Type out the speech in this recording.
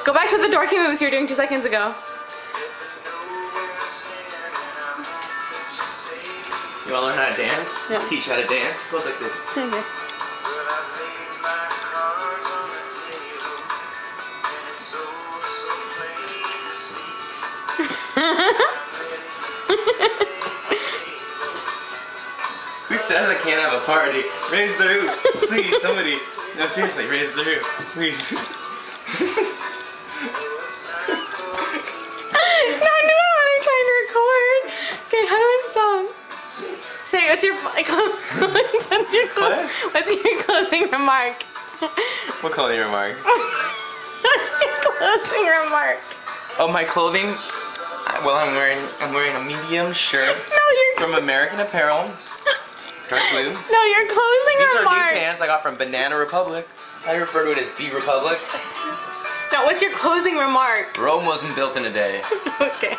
Go back to the dorky moves you were doing 2 seconds ago. You wanna learn how to dance? Yeah. I'll teach you how to dance. It goes like this. Okay. Who says I can't have a party? Raise the roof. Please, somebody. No, seriously, raise the roof. Please. No, I'm trying to record. Okay, how do I stop? Say, what's your closing remark? What clothing remark? What's your closing remark? Oh, my clothing? Well, I'm wearing a medium shirt from American Apparel. Dark blue. No, your closing These remark. are new pants I got from Banana Republic. I refer to it as B Republic. No, what's your closing remark? Rome wasn't built in a day. Okay.